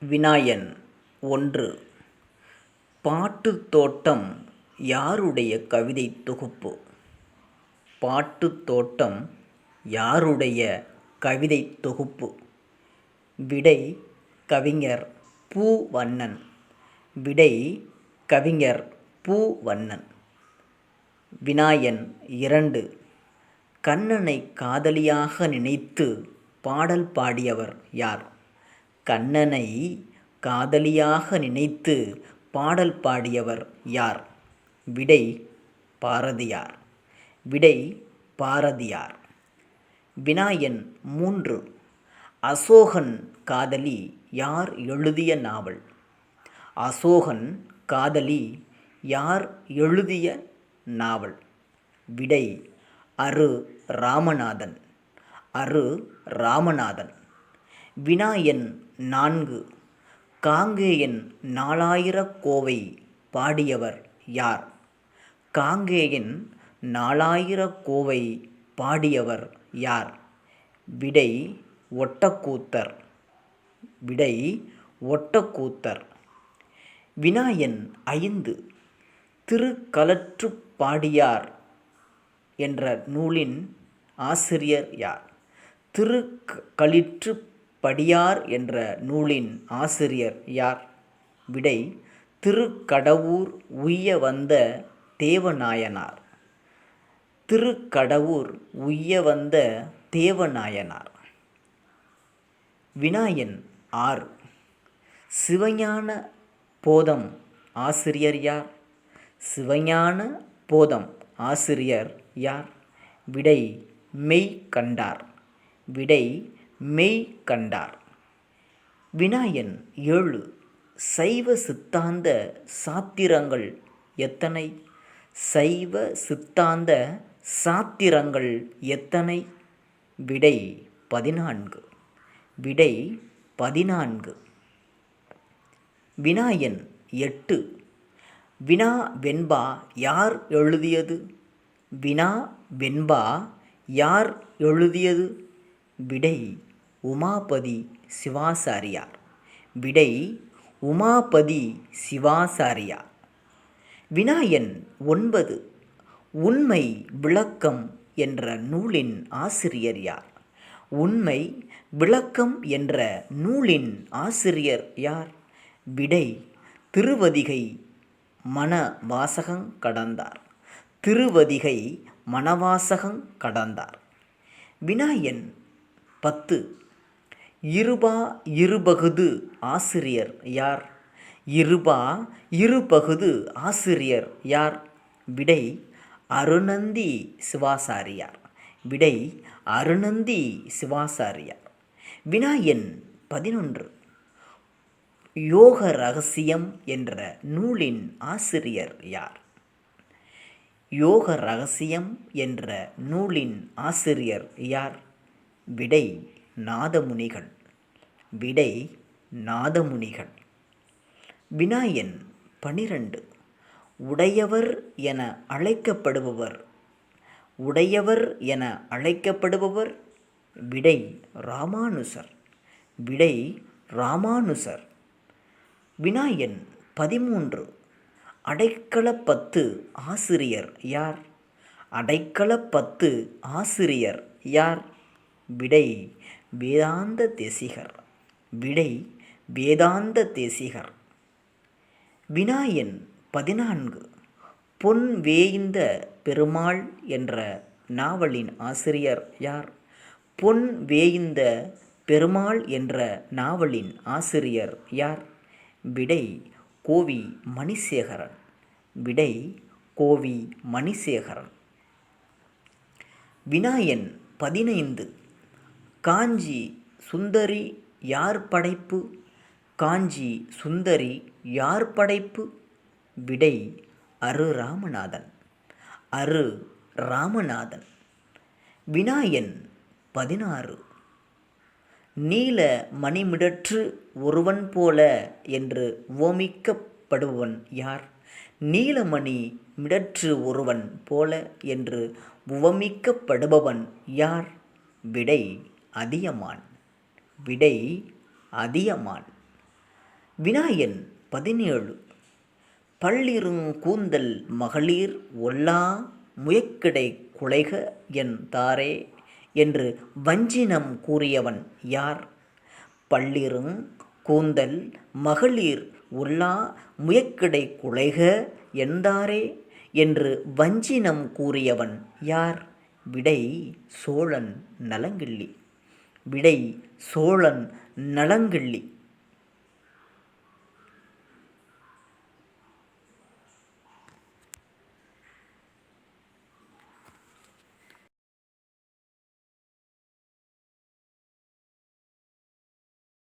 வினாயன் ஒன்று. பாட்டுத் தோட்டம் யாருடைய கவிதைத் தொகுப்பு? பாட்டுத் தோட்டம் யாருடைய கவிதைத் தொகுப்பு? விடை: கவிஞர் பூவண்ணன். விடை: கவிஞர் பூவண்ணன். வினாயன் இரண்டு. கண்ணனை காதலியாக நினைத்து பாடல் பாடியவர் யார்? கண்ணனை காதலியாக நினைத்து பாடல் பாடியவர் யார்? விடை: பாரதியார். விடை: பாரதியார். வினாயன் மூன்று. அசோகன் காதலி யார் எழுதிய நாவல்? அசோகன் காதலி யார் எழுதிய நாவல்? விடை: அரு ராமநாதன். அரு ராமநாதன். வினாயன் நான்கு. காங்கேயன் நாலாயிரக் கோவை பாடியவர் யார்? காங்கேயன் நாலாயிரக் கோவை பாடியவர் யார்? விடை: ஒட்டக்கூத்தர். விடை: ஒட்டக்கூத்தர். வினாயன் ஐந்து. திருக்களற்றுப்பாடியார் என்ற நூலின் ஆசிரியர் யார்? திருக்களிற்றுப்படியார் என்ற நூலின் ஆசிரியர் யார்? விடை: திருக்கடவூர் உய்ய வந்த தேவநாயனார். திருக்கடவூர் உய்ய வந்த தேவநாயனார். வினாயன் ஆறு. சிவஞான போதம் ஆசிரியர் யார்? சிவஞான போதம் ஆசிரியர் யார்? விடை: மெய்கண்டார். விடை: மெய்கண்டார். வினாயன் ஏழு. சைவ சித்தாந்த சாத்திரங்கள் எத்தனை? சைவ சித்தாந்த சாத்திரங்கள் எத்தனை? விடை: 14. விடை: 14. வினாயன் எட்டு. வினா வெண்பா யார் எழுதியது? வினா வெண்பா யார் எழுதியது? விடை: உமாபதி சிவாசாரியார். விடை: உமாபதி சிவாசாரியார். வினாயன் ஒன்பது. உண்மை விளக்கம் என்ற நூலின் ஆசிரியர் யார்? உண்மை விளக்கம் என்ற நூலின் ஆசிரியர் யார்? விடை: திருவதிகை மணவாசகங் கடந்தார். திருவதிகை மணவாசகங் கடந்தார். வினாயன் பத்து. இருபா இருபகுது ஆசிரியர் யார்? இருபா இருபகுது ஆசிரியர் யார்? விடை: அருணந்தி சிவாசாரியார். விடை: அருணந்தி சிவாசாரியார். வினாயன் 11. யோக ரகசியம் என்ற நூலின் ஆசிரியர் யார்? யோக ரகசியம் என்ற நூலின் ஆசிரியர் யார்? விடை: நாதமுனிகள். விடை: நாதமுனிகள். வினாயன் 12. உடையவர் என அழைக்கப்படுபவர். உடையவர் என அழைக்கப்படுபவர்? விடை: ராமானுசர். விடை: ராமானுசர். வினாயன் 13. அடைக்கலப்பத்து ஆசிரியர் யார்? அடைக்கலப்பத்து ஆசிரியர் யார்? விடை: வேதாந்த தேசிகர். விடை: வேதாந்த தேசிகர். வினாயன் 14. பொன் வேய்ந்த பெருமாள் என்ற நாவலின் ஆசிரியர் யார்? பொன் வேய்ந்த பெருமாள் என்ற நாவலின் ஆசிரியர் யார்? விடை: கோவி மணிசேகரன். விடை: கோவி மணிசேகரன். வினாயன் 15. காஞ்சி சுந்தரி யார் படைப்பு? காஞ்சி சுந்தரி யார் படைப்பு? விடை: அரு ராமநாதன். அரு ராமநாதன். வினாயன் 16. நீல மணிமிடற்று ஒருவன் போல என்று உவமிக்கப்படுபவன் யார்? நீலமணி மிடற்று ஒருவன் போல என்று உவமிக்கப்படுபவன் யார்? விடை: அதியமான். விடை: அதியமான். வினா எண் 17. பல்லிருங் கூந்தல் மகளிர் ஒல்லா முயக்கிடை குழைக தாரே என்று வஞ்சினம் கூறியவன் யார்? பல்லிருங் கூந்தல் மகளிர் ஒல்லா முயக்கிடை குழைக தாரே என்று வஞ்சினம் கூறியவன் யார்? விடை சோழன் நலங்கிள்ளி. விடை சோழன் நலங்கிள்ளி.